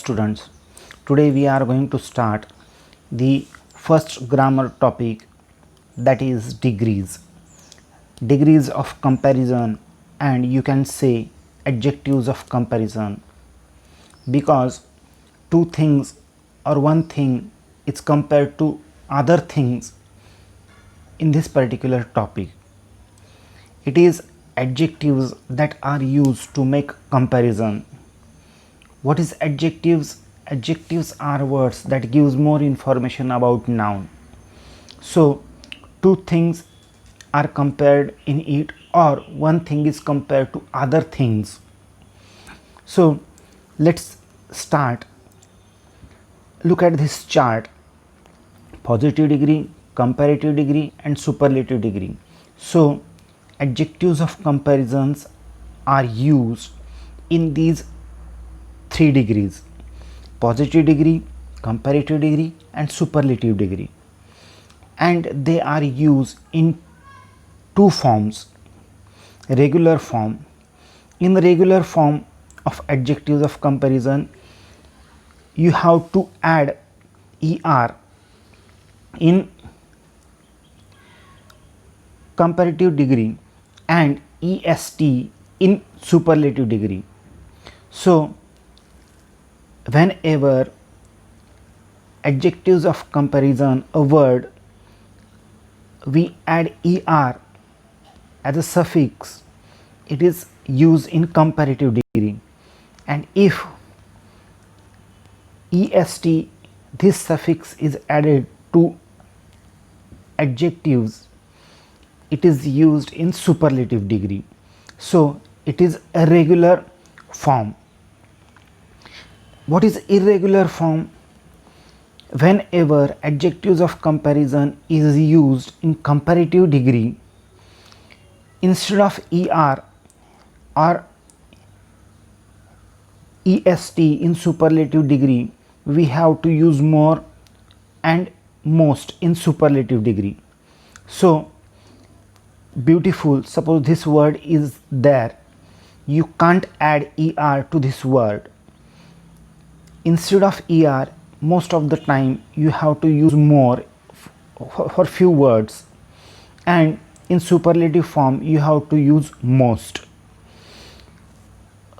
students, today we are going to start the first grammar topic, that is degrees. Degrees of comparison, and you can say adjectives of comparison, because two things or one thing is compared to other things in this particular topic. It is adjectives that are used to make comparison. What is adjectives? Adjectives are words that gives more information about noun. So two things are compared in it, or one thing is compared to other things. So let's start. Look at this chart: positive degree, comparative degree and superlative degree. So adjectives of comparisons are used in these three degrees: positive degree, comparative degree and superlative degree, and they are used in two forms. Regular form. In the regular form of adjectives of comparison, you have to add er in comparative degree and est in superlative degree. So whenever adjectives of comparison, a word, we add er as a suffix, it is used in comparative degree, and if est, this suffix, is added to adjectives, it is used in superlative degree. So it is a regular form. What is irregular form? Whenever adjectives of comparison is used in comparative degree, instead of er or est in superlative degree, we have to use more and most in superlative degree. So beautiful, suppose this word is there, you can't add er to this word. Instead of er, most of the time you have to use more for few words, and in superlative form you have to use most.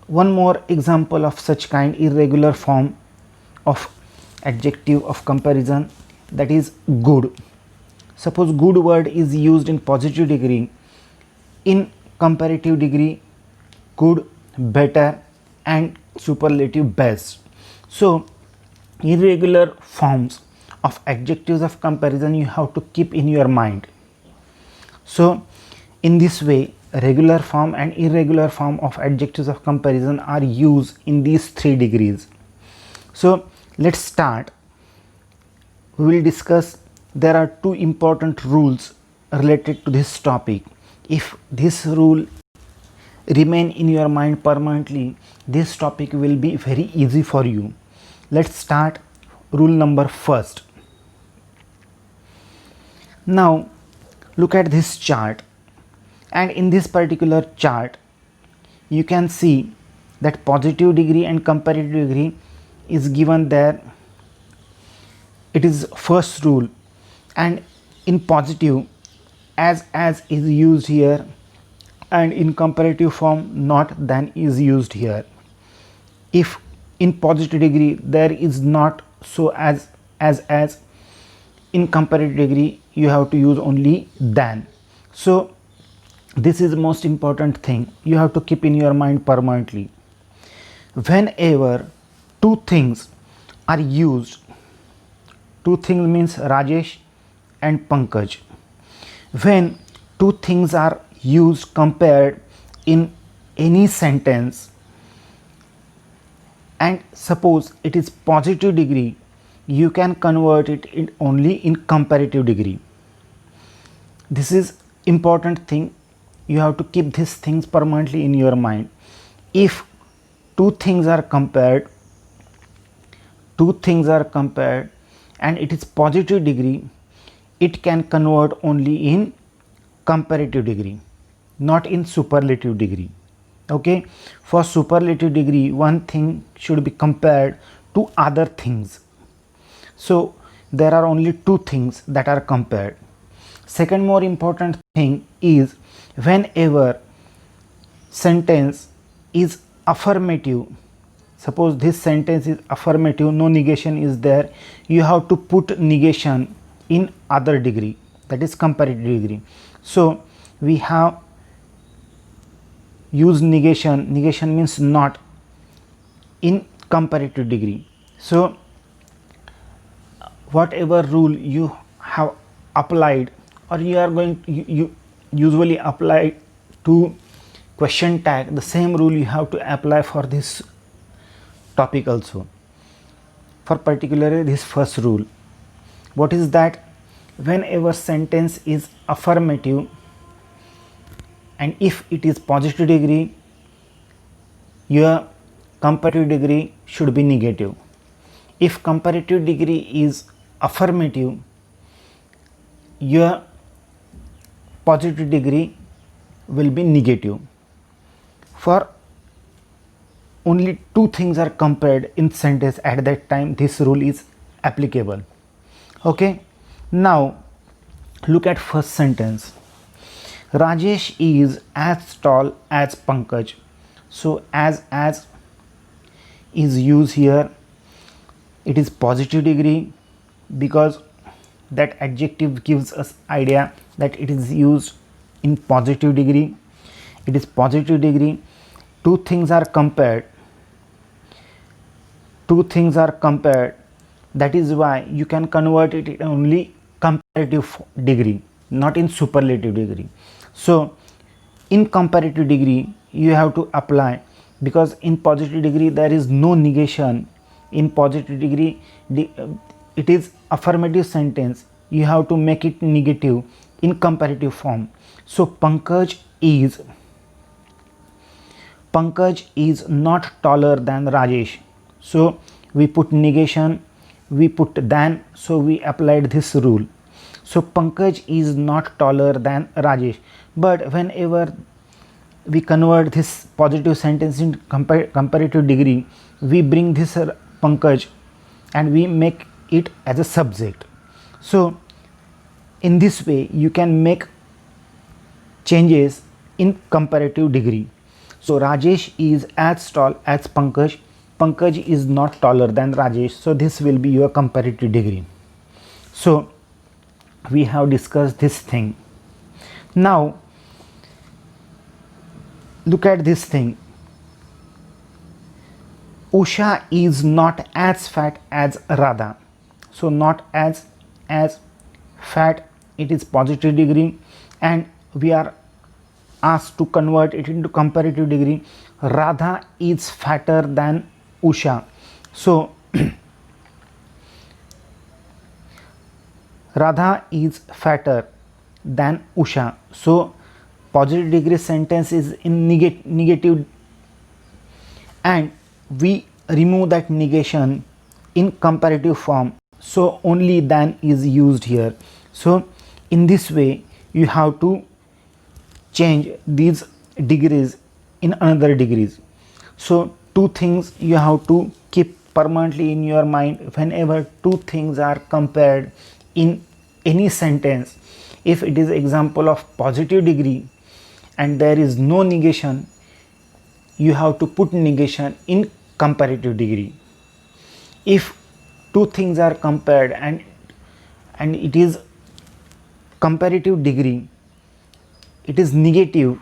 One more example of such kind irregular form of adjective of comparison, that is good. Suppose good word is used in positive degree, in comparative degree good, better and superlative best. So irregular forms of adjectives of comparison you have to keep in your mind. So in this way, regular form and irregular form of adjectives of comparison are used in these three degrees. So let's start. We will discuss, there are two important rules related to this topic. If this rule remain in your mind permanently, this topic will be very easy for you. Let's start. Rule number first. Now look at this chart, and in this particular chart you can see that positive degree and comparative degree is given there. It is first rule, and in positive as is used here, and in comparative form not than is used here. If in positive degree there is not so as in comparative degree you have to use only than. So this is the most important thing you have to keep in your mind permanently. Whenever two things are used, two things means Rajesh and Pankaj, when two things are used compared in any sentence, and suppose it is positive degree, you can convert it in only in comparative degree. This is important thing, you have to keep these things permanently in your mind. If two things are compared and it is positive degree, it can convert only in comparative degree, not in superlative degree. Okay, for superlative degree one thing should be compared to other things. So there are only two things that are compared. Second more important thing is whenever sentence is affirmative, suppose this sentence is affirmative, no negation is there, you have to put negation in other degree, that is comparative degree. So we have used negation, negation means not, in comparative degree. So whatever rule you have applied, or you are going to, you usually apply to question tag, the same rule you have to apply for this topic also, for particularly this first rule. What is that? Whenever sentence is affirmative and if it is positive degree, your comparative degree should be negative. If comparative degree is affirmative, your positive degree will be negative. For only two things are compared in sentence, at that time this rule is applicable. Okay, now look at first sentence. Rajesh is as tall as Pankaj. So as is used here, it is positive degree because that adjective gives us idea that it is used in positive degree. It is positive degree. Two things are compared. Two things are compared. That is why you can convert it in only comparative degree, not in superlative degree. So in comparative degree you have to apply, because in positive degree there is no negation. In positive degree it is affirmative sentence, you have to make it negative in comparative form. So Pankaj is not taller than Rajesh. So we put negation, we put than, so we applied this rule. So Pankaj is not taller than Rajesh. But whenever we convert this positive sentence in comparative degree, we bring this Pankaj and we make it as a subject. So in this way you can make changes in comparative degree. So Rajesh is as tall as Pankaj. Pankaj is not taller than Rajesh. So this will be your comparative degree. So we have discussed this thing. Now look at this thing. Usha is not as fat as Radha. So not as fat, it is positive degree, and we are asked to convert it into comparative degree. Radha is fatter than Usha. So Radha is fatter than Usha. So positive degree sentence is in negative, and we remove that negation in comparative form. So only than is used here. So in this way you have to change these degrees in another degrees. So two things you have to keep permanently in your mind whenever two things are compared in any sentence. If it is example of positive degree and there is no negation, you have to put negation in comparative degree. If two things are compared and it is comparative degree, it is negative,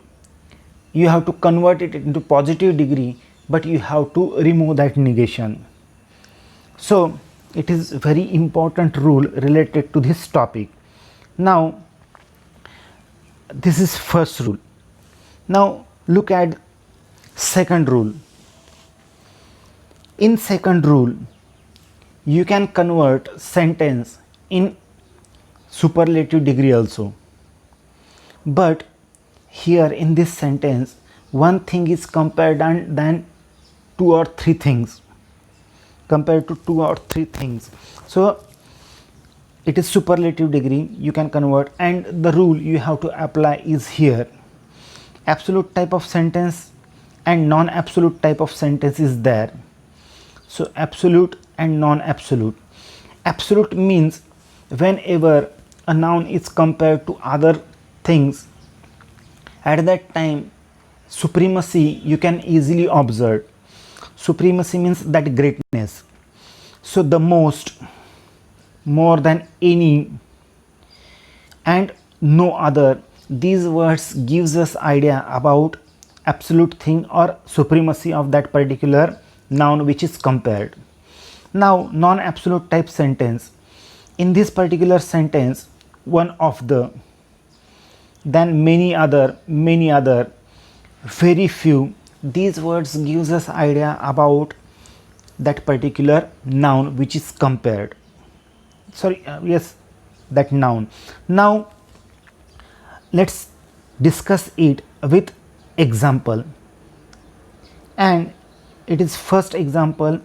you have to convert it into positive degree, but you have to remove that negation. So it is very important rule related to this topic. Now this is first rule. Now look at second rule. In second rule you can convert sentence in superlative degree also, but here in this sentence one thing is compared and then two or three things, compared to two or three things. So it is superlative degree, you can convert, and the rule you have to apply is here. Absolute type of sentence and non-absolute type of sentence is there. So absolute and non-absolute. Absolute means whenever a noun is compared to other things, at that time supremacy you can easily observe. Supremacy means that greatness. So the most, more than any, and no other, these words gives us idea about absolute thing or supremacy of that particular noun which is compared. Now non-absolute type sentence. In this particular sentence, one of the, then many other, very few, these words gives us idea about that particular noun which is compared. Yes, that noun. Now let's discuss it with example, and it is first example.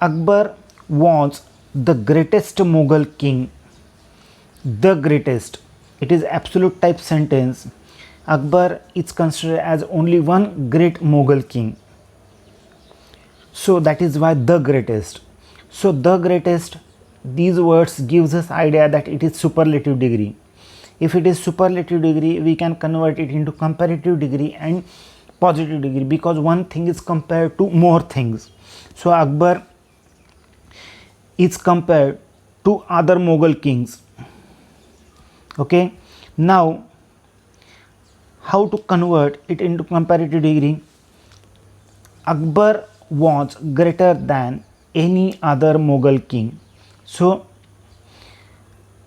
Akbar was the greatest Mughal king. The greatest, it is absolute type sentence. Akbar is considered as only one great Mughal king, so that is why the greatest. So the greatest, these words gives us idea that it is superlative degree. If it is superlative degree, we can convert it into comparative degree and positive degree, because one thing is compared to more things. So Akbar is compared to other Mughal kings. Okay, now how to convert it into comparative degree? Akbar was greater than any other Mughal king. So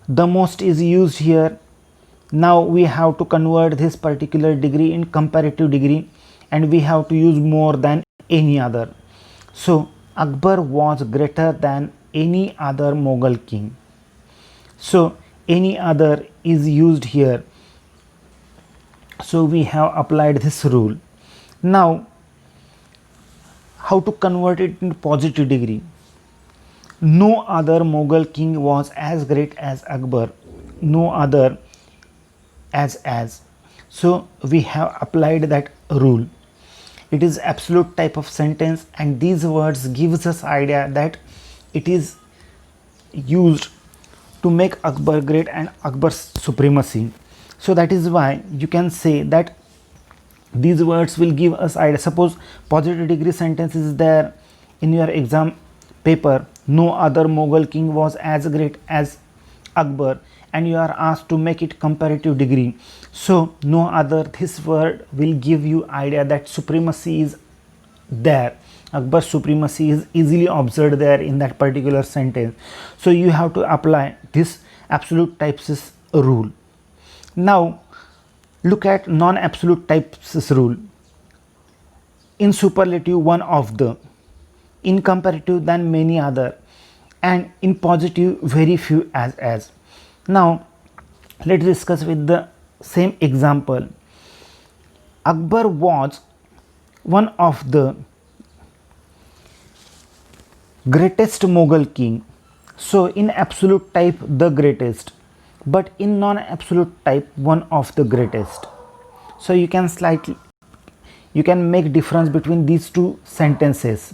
the most is used here. Now we have to convert this particular degree in comparative degree, and we have to use more than any other. So Akbar was greater than any other Mughal king. So any other is used here. So we have applied this rule. Now how to convert it into positive degree? No other Mughal king was as great as Akbar. No other as. So we have applied that rule. It is absolute type of sentence, and these words gives us idea that it is used to make Akbar great and Akbar's supremacy. So that is why you can say that these words will give us idea. Suppose positive degree sentence is there in your exam paper, no other Mughal king was as great as Akbar, and you are asked to make it comparative degree. So no other, this word will give you idea that supremacy is there. Akbar's supremacy is easily observed there in that particular sentence. So you have to apply this absolute types rule. Now look at non-absolute types rule. In superlative, one of the, in comparative, than many other, and in positive, very few as. Now let's discuss with the same example. Akbar was one of the greatest Mughal king. So in absolute type, the greatest, but in non-absolute type, one of the greatest. So you can make difference between these two sentences.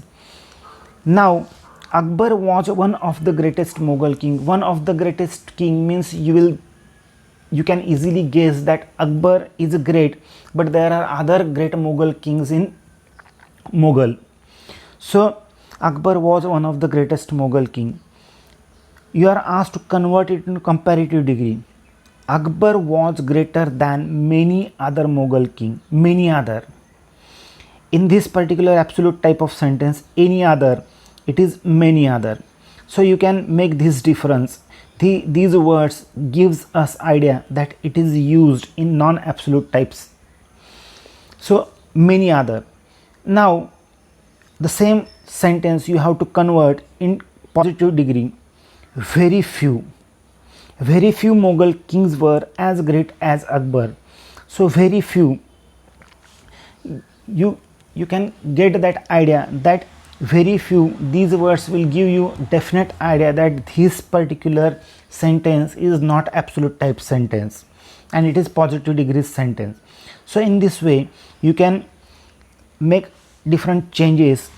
Now Akbar was one of the greatest Mughal king. One of the greatest king means you can easily guess that Akbar is great, but there are other great Mughal kings in Mughal. So Akbar was one of the greatest Mughal king. You are asked to convert it into comparative degree. Akbar was greater than many other Mughal king. Many other. In this particular absolute type of sentence, any other, it is many other. So you can make this difference. These words gives us idea that it is used in non-absolute types. So many other. Now the same sentence you have to convert in positive degree. Very few Mughal kings were as great as Akbar. So very few, you can get that idea that very few, these words will give you definite idea that this particular sentence is not absolute type sentence and it is positive degree sentence. So in this way you can make different changes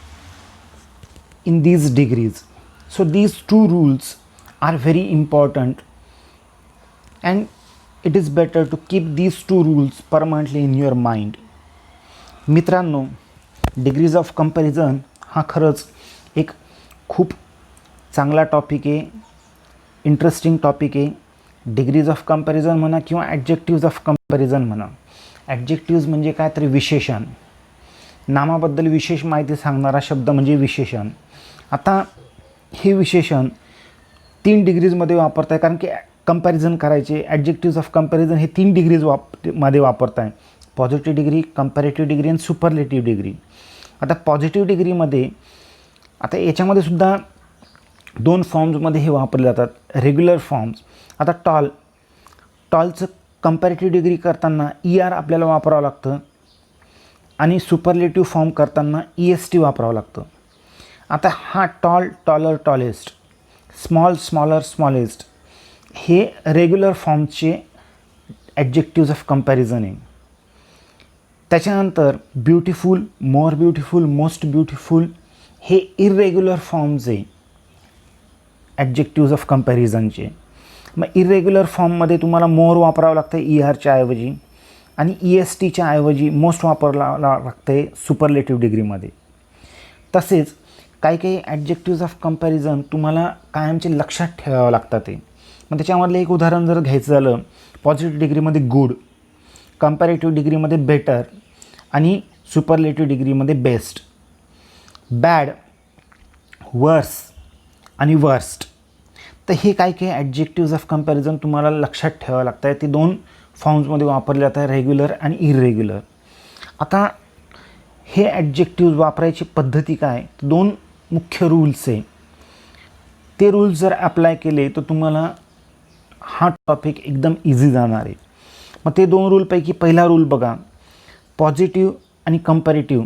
in these degrees. So these two rules are very important, and it is better to keep these two rules permanently in your mind. मित्रांनो, degrees of comparison हा खरंच एक खूप चांगला topic आहे, interesting topic आहे. Degrees of comparison म्हणा किंवा ॲडजेक्टिव्ज ऑफ कंपॅरिझन म्हणा. ॲडजेक्टिव्ज म्हणजे काय तर विशेषण, नामाबद्दल विशेष माहिती सांगणारा शब्द म्हणजे विशेषण. आता हे विशेषण 3 डिग्रीजमध्ये वापरत आहे, कारण की कंपॅरिझन करायचे. ॲडजेक्टिव्ज ऑफ कंपॅरिझन हे 3 डिग्रीज मध्ये वापरत आहे. पॉझिटिव्ह डिग्री, कंपॅरेटिव्ह डिग्री आणि सुपरलेटिव्ह डिग्री. आता पॉझिटिव्ह डिग्रीमध्ये आता याच्यामध्ये सुद्धा 2 फॉर्म्समध्ये हे वापरले जातात, रेग्युलर फॉर्म्स. आता टॉलचं कंपॅरेटिव्ह डिग्री करताना ER आपल्याला वापरावं लागतं आणि सुपरलेटिव्ह फॉर्म करताना EST वापरावं लागतं. आता हा taller, tallest, small, smaller, smallest हे रेग्युलर फॉर्मचे ॲडजेक्टिव्ज ऑफ कंपॅरिझन आहे. त्याच्यानंतर beautiful, more beautiful, most beautiful हे इरेग्युलर फॉर्म्स आहे ॲडजेक्टिव्ज ऑफ कंपॅरिझनचे. मग इरेग्युलर फॉर्ममध्ये तुम्हाला मोर वापरावं लागतं ERच्या ऐवजी, आणि ESTच्या ऐवजी मोस्ट वापरावं लागतं आहे सुपरलेटिव्ह डिग्रीमध्ये. तसेच काही ॲडजेक्टिव्ज ऑफ कंपॅरिझन तुम्हाला कायमचे लक्षात ठेवावं लागतात ते. मग त्याच्यामधलं एक उदाहरण जर घ्यायचं झालं, पॉझिटिव्ह डिग्रीमध्ये गुड, कंपॅरेटिव्ह डिग्रीमध्ये बेटर आणि सुपरलेटिव्ह डिग्रीमध्ये बेस्ट. बॅड, वर्स आणि वर्स्ट. तर हे काही ॲडजेक्टिव्ज ऑफ कंपॅरिझन तुम्हाला लक्षात ठेवावं लागतं आहे. ते 2 फॉर्म्समध्ये वापरले जातात, रेग्युलर आणि इरेग्युलर. आता हे ॲडजेक्टिव्ज वापरायची पद्धती काय, 2 मुख्य रूल्स आहे. ते रूल्स जर अप्लाय केले तर तुम्हाला हा टॉपिक एकदम इझी जाणार आहे. मग ते 2 रूलपैकी पहिला रूल बघा, पॉझिटिव्ह आणि कंपॅरेटिव्ह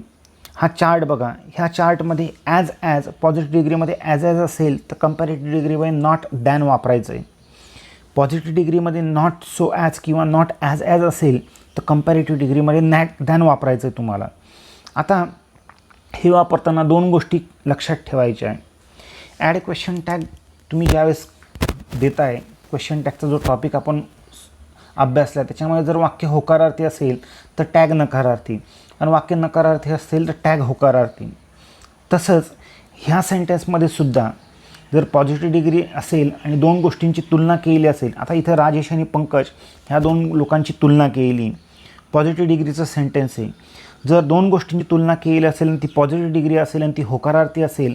हा चार्ट बघा. ह्या चार्टमध्ये ॲज पॉझिटिव्ह डिग्रीमध्ये ॲज असेल तर कंपॅरेटिव्ह डिग्रीमध्ये नॉट दॅन वापरायचं आहे. पॉझिटिव्ह डिग्रीमध्ये नॉट सो ॲज किंवा नॉट ॲज असेल तर कंपॅरेटिव्ह डिग्रीमध्ये नॅट दॅन वापरायचं आहे तुम्हाला. आता हे वापरताना 2 गोष्टी लक्षात ठेवायच्या आहे. ॲड क्वेश्चन टॅग तुम्ही ज्यावेळेस देताय, क्वेश्चन टॅगचा जो टॉपिक आपण अभ्यासला त्याच्यामध्ये जर वाक्य होकारार्थी असेल तर टॅग नकारार्थी, आणि वाक्य नकारार्थी असेल तर टॅग होकारार्थी. तसंच ह्या सेंटेन्समध्ये सुद्धा जर पॉझिटिव्ह डिग्री असेल आणि 2 गोष्टींची तुलना केली असेल, आता इथं राजेश आणि पंकज ह्या 2 लोकांची तुलना केली, पॉझिटिव्ह डिग्रीचं सेंटेन्स आहे. जर 2 गोष्टींची तुलना केली असेल आणि ती पॉझिटिव्ह डिग्री असेल आणि ती होकारार्थी असेल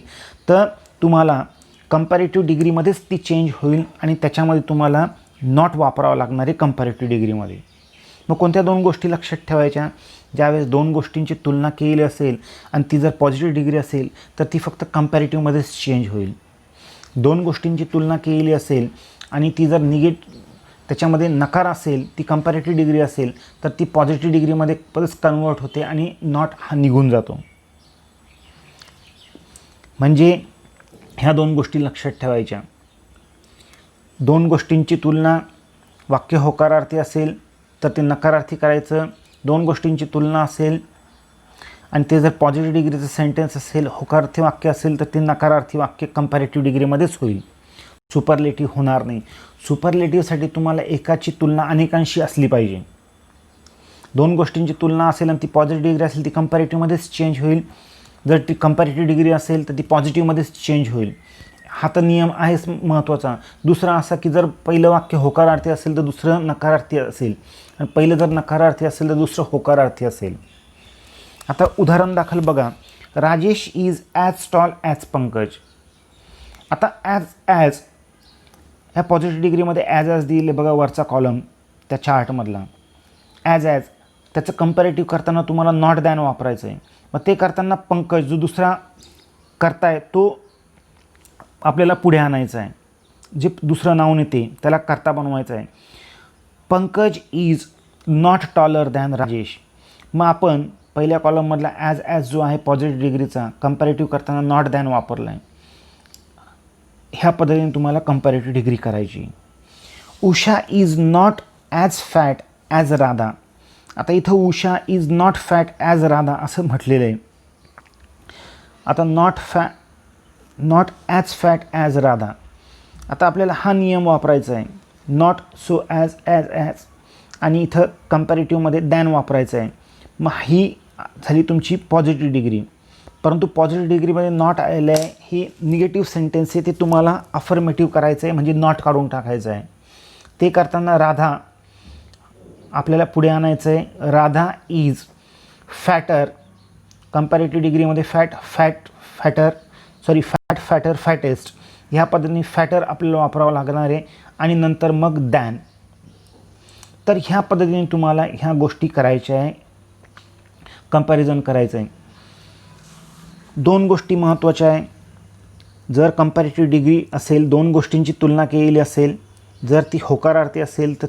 तर तुम्हाला कंपॅरेटिव्ह डिग्रीमध्येच ती चेंज होईल आणि त्याच्यामध्ये तुम्हाला नॉट वापरावं लागणार आहे कंपॅरेटिव्ह डिग्रीमध्ये. मग कोणत्या 2 गोष्टी लक्षात ठेवायच्या, ज्यावेळेस 2 गोष्टींची तुलना केली असेल आणि ती जर पॉझिटिव्ह डिग्री असेल तर ती फक्त कंपॅरेटिव्हमध्येच चेंज होईल. 2 गोष्टींची तुलना केली असेल आणि ती जर त्याच्यामध्ये नकार असेल, ती कंपॅरेटिव्ह डिग्री असेल तर ती पॉझिटिव्ह डिग्रीमध्ये परत कन्वर्ट होते आणि नॉट हा निघून जातो. म्हणजे ह्या 2 गोष्टी लक्षात ठेवायच्या. 2 गोष्टींची तुलना, वाक्य होकारार्थी असेल तर ते नकारार्थी करायचं. 2 गोष्टींची तुलना असेल आणि ते जर पॉझिटिव्ह डिग्रीचं सेंटेन्स असेल, होकारार्थी वाक्य असेल तर ते नकारार्थी वाक्य कंपॅरेटिव्ह डिग्रीमध्येच होईल, सुपरलेटिव्ह होणार नाही. सुपरलेटिव्हसाठी तुम्हाला एकाची तुलना अनेकांशी असली पाहिजे. 2 गोष्टींची तुलना असेल आणि ती पॉझिटिव्ह डिग्री असेल ती कंपॅरेटिव्हमध्येच चेंज होईल. जर ती कंपॅरेटिव्ह डिग्री असेल तर ती पॉझिटिव्हमध्येच चेंज होईल. हा तर नियम आहेच महत्त्वाचा. दुसरा असा की जर पहिलं वाक्य होकारार्थी असेल तर दुसरं नकारार्थी असेल, आणि पहिलं जर नकारार्थी असेल तर दुसरं होकारार्थी असेल. आता उदाहरण दाखल बघा, Rajesh is as tall as Pankaj. आता ॲज ह्या पॉझिटिव्ह डिग्रीमध्ये ॲज दिले बघा, वरचा कॉलम त्या चार्टमधला ॲज त्याचं कंपॅरेटिव्ह करताना तुम्हाला नॉट दॅन वापरायचं आहे. मग ते करताना पंकज जो दुसरा करताय तो आपल्याला पुढे आणायचं आहे, जे दुसरं नाव नेते त्याला करता बनवायचं आहे. Pankaj is not taller than Rajesh. मग आपण पहिल्या कॉलममधला ॲज जो आहे पॉझिटिव्ह डिग्रीचा कंपॅरेटिव्ह करताना नॉट दॅन वापरला आहे. ह्या पद्धतीने तुम्हाला कंपॅरेटिव्ह डिग्री करायची. Usha is not as fat as Radha. आता इथं Usha is not fat as Radha असं म्हटलेलं आहे. आता not not as fat as Radha. आता आपल्याला हा नियम वापरायचा आहे, नॉट सो ॲज आणि इथं कंपॅरेटिव्हमध्ये दॅन वापरायचं आहे. मग ही झाली तुमची पॉझिटिव्ह डिग्री. परंतु पॉझिटिव्ह डिग्रीमध्ये नॉट आलेलं आहे, ही निगेटिव्ह सेंटेन्स आहे, ते तुम्हाला अफर्मेटिव्ह करायचं आहे, म्हणजे नॉट काढून टाकायचं आहे. ते करताना राधा आपल्याला पुढे आणायचं आहे. राधा इज फॅटर. कंपॅरेटिव्ह डिग्रीमध्ये फॅटर फॅटेस्ट ह्या पद्धतीने फॅटर आपल्याला वापरावं लागणार आहे आणि नंतर मग दॅन. तर ह्या पद्धतीने तुम्हाला ह्या गोष्टी करायच्या आहे, कंपॅरिझन करायचं आहे. दोन गोष्टी महत्त्वाच्या आहे. जर कंपॅरेटिव्ह डिग्री असेल, दोन गोष्टींची तुलना केलेली असेल, जर ती होकारार्थी असेल तर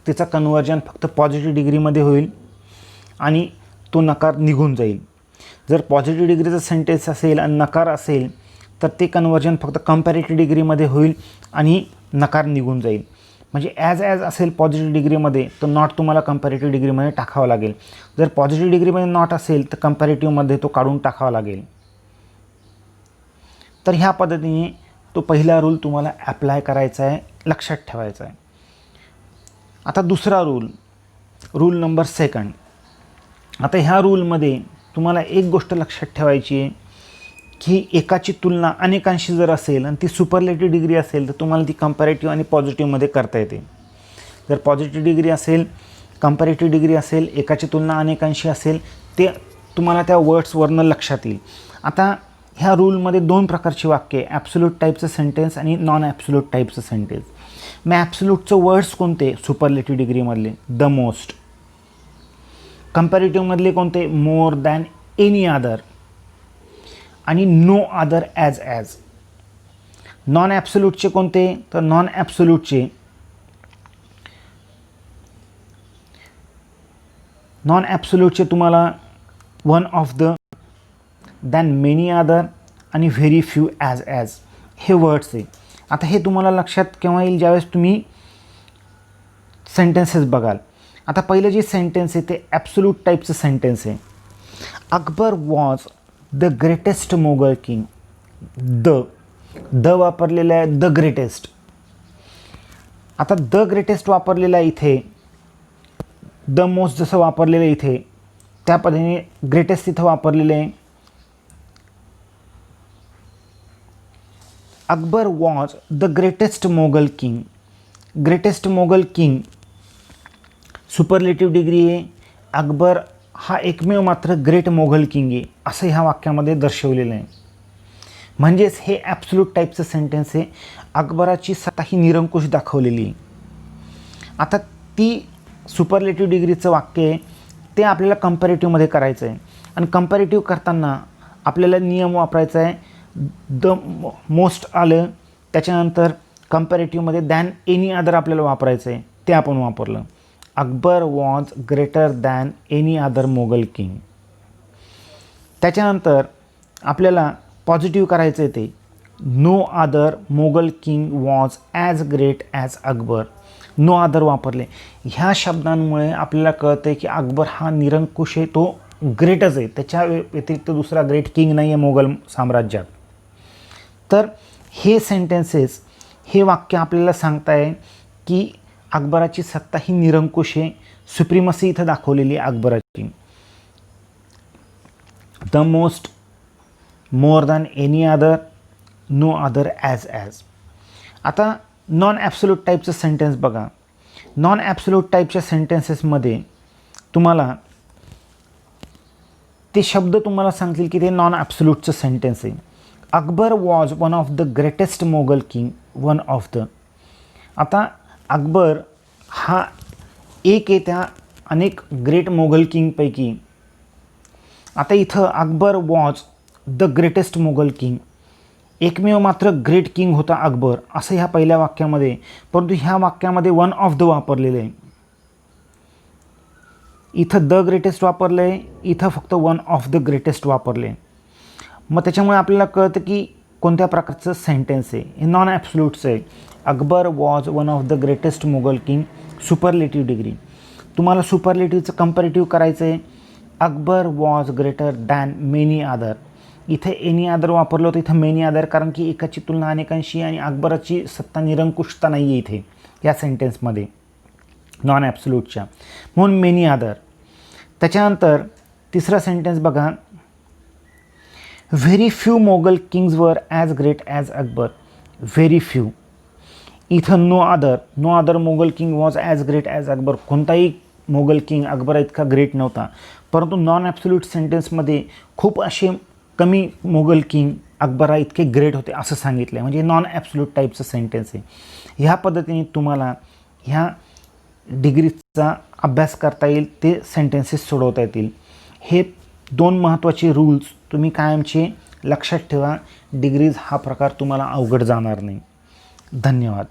त्याचा कन्वर्जन फक्त पॉझिटिव्ह डिग्रीमध्ये होईल आणि तो नकार निघून जाईल. जर पॉझिटिव्ह डिग्रीचं सेंटेन्स असेल आणि नकार असेल तर ते कन्वर्जन फक्त कंपॅरेटिव्ह डिग्रीमध्ये होईल आणि नकार निघून जाईल. म्हणजे ॲज असेल पॉझिटिव्ह डिग्रीमध्ये तर नॉट तुम्हाला कंपॅरेटिव्ह डिग्रीमध्ये टाकावं लागेल. जर पॉझिटिव्ह डिग्रीमध्ये नॉट असेल तर कंपॅरेटिव्हमध्ये तो काढून टाकावा लागेल. तर ह्या पद्धतीने तो पहिला रूल तुम्हाला ॲप्लाय करायचा आहे, लक्षात ठेवायचा आहे. आता दुसरा रूल नंबर 2. आता ह्या रूलमध्ये तुम्हाला एक गोष्ट लक्षात ठेवायची आहे की एकाची तुलना अनेकांशी जर असेल आणि ती सुपरलेटिव्ह डिग्री असेल तर तुम्हाला ती कंपॅरेटिव्ह आणि पॉझिटिव्हमध्ये करता येते. जर पॉझिटिव्ह डिग्री असेल, कंपॅरेटिव्ह डिग्री असेल, एकाची तुलना अनेकांशी असेल, ते तुम्हाला त्या वर्ड्सवरनं लक्षात येईल. आता ह्या रूलमध्ये 2 प्रकारची वाक्य आहे, ॲब्सोल्यूट टाईपचं सेंटेन्स आणि नॉन ॲब्सोल्यूट टाईपचं सेंटेन्स. मग ॲब्सोल्यूटचं वर्ड्स कोणते? सुपरलेटिव्ह डिग्रीमधले द मोस्ट. कंपॅरेटिव्हमधले कोणते? मोर दॅन एनी अदर आणि नो अदर ॲज. नॉन ॲब्सोल्यूटचे कोणते? तर नॉन ॲब्सोल्यूटचे तुम्हाला one of the, than many other आणि व्हेरी फ्यू ॲज हे वर्ड्स आहे. आता हे तुम्हाला लक्षात केव्हा येईल? ज्यावेळेस तुम्ही सेंटेन्सेस बघाल. आता पहिलं जे सेंटेन्स आहे ते ॲब्सोल्यूट टाईपचं सेंटेन्स आहे. Akbar was the greatest Mughal king. The वापरलेलं आहे, द ग्रेटेस्ट. आता द ग्रेटेस्ट वापरलेलं आहे इथे, द मोस्ट जसं वापरलेलं आहे इथे त्या पद्धतीने ग्रेटेस्ट इथं वापरलेलं आहे. Akbar was the greatest Mughal king. Greatest Mughal king superlative degree आहे. अकबर हा एकमेव मात्र ग्रेट मोगल किंग आहे असं ह्या वाक्यामध्ये दर्शवलेलं आहे. म्हणजेच हे ॲब्सोल्यूट टाईपचं सेंटेन्स आहे. अकबराची सत्ता ही निरंकुश दाखवलेली आहे. आता ती सुपरलेटिव्ह डिग्रीचं वाक्य आहे ते आपल्याला कंपॅरेटिव्हमध्ये करायचं आहे आणि कंपॅरेटिव्ह करताना आपल्याला नियम वापरायचा आहे. द मोस्ट आलं, त्याच्यानंतर कंपॅरेटिव्हमध्ये दॅन एनी अदर आपल्याला वापरायचं आहे, ते आपण वापरलं. Akbar was greater than any other Mughal king. त्याच्यानंतर आपल्याला पॉझिटिव्ह करायचं आहे ते no other Mughal king was as great as Akbar. No other वापरले. ह्या शब्दांमुळे आपल्याला कळतं आहे की अकबर हा निरंकुश आहे, तो ग्रेटच आहे, त्याच्या व्यतिरिक्त दुसरा ग्रेट किंग नाही आहे मोगल साम्राज्यात. तर हे सेंटेन्सेस, हे वाक्य आपल्याला सांगताय की अकबराची सत्ता ही निरंकुश आहे, सुप्रिमसी इथं दाखवलेली आहे अकबराची. The most, more than any other, no other as. आता नॉन ॲब्सोल्यूट टाईपचं सेंटेन्स बघा. नॉन ॲब्सोल्यूट टाईपच्या सेंटेन्सेसमध्ये तुम्हाला ते शब्द तुम्हाला सांगतील की ते नॉन ॲब्सोल्यूटचं सेंटेन्स आहे. Akbar was one of the greatest Mughal king, one of the. आता अकबर हा एक आहे त्या अनेक ग्रेट मोगल किंगपैकी. आता इथं Akbar was the greatest Mughal king, एकमेव मात्र ग्रेट किंग होता अकबर असं ह्या पहिल्या वाक्यामध्ये. परंतु ह्या वाक्यामध्ये वन ऑफ द वापरलेलं आहे. इथं द ग्रेटेस्ट वापरलं आहे, इथं फक्त वन ऑफ द ग्रेटेस्ट वापरले. मग त्याच्यामुळे आपल्याला कळतं की कोणत्या प्रकारचं सेंटेन्स आहे. हे नॉन ॲब्सोल्यूटचं आहे. Akbar was one of the greatest Mughal king, superlative degree. तुम्हाला सुपरलेटिव्हचं कंपॅरेटिव्ह करायचं आहे. Akbar was greater than many other. इथे एनी अदर वापरलं होतं, इथं मेनी अदर, कारण की एकाची तुलना अनेकांशी आणि अकबराची सत्ता निरंकुशता नाही आहे इथे या सेंटेन्समध्ये नॉन ॲब्सोल्यूटच्या, म्हणून मेनी अदर. त्याच्यानंतर तिसरा सेंटेन्स बघा, very few Mughal kings were as great as Akbar. Very few, इथं no other Mughal king was as great as Akbar. कोणताही मोगल किंग अकबरा इतका ग्रेट नव्हता, परंतु नॉन ॲब्सोल्यूट सेंटेन्समध्ये खूप असे कमी मोगल किंग अकबरा इतके ग्रेट होते असं सांगितलं आहे, म्हणजे नॉन ॲब्सोल्यूट टाईपचं सेंटेन्स आहे. ह्या पद्धतीने तुम्हाला ह्या डिग्रीजचा अभ्यास करता येईल, ते सेंटेन्सेस सोडवता येतील. हे 2 महत्त्वाचे रूल्स तुम्ही कायमचे लक्षात ठेवा. डिग्रीज हा प्रकार तुम्हाला अवघड जाणार नाही. धन्यवाद.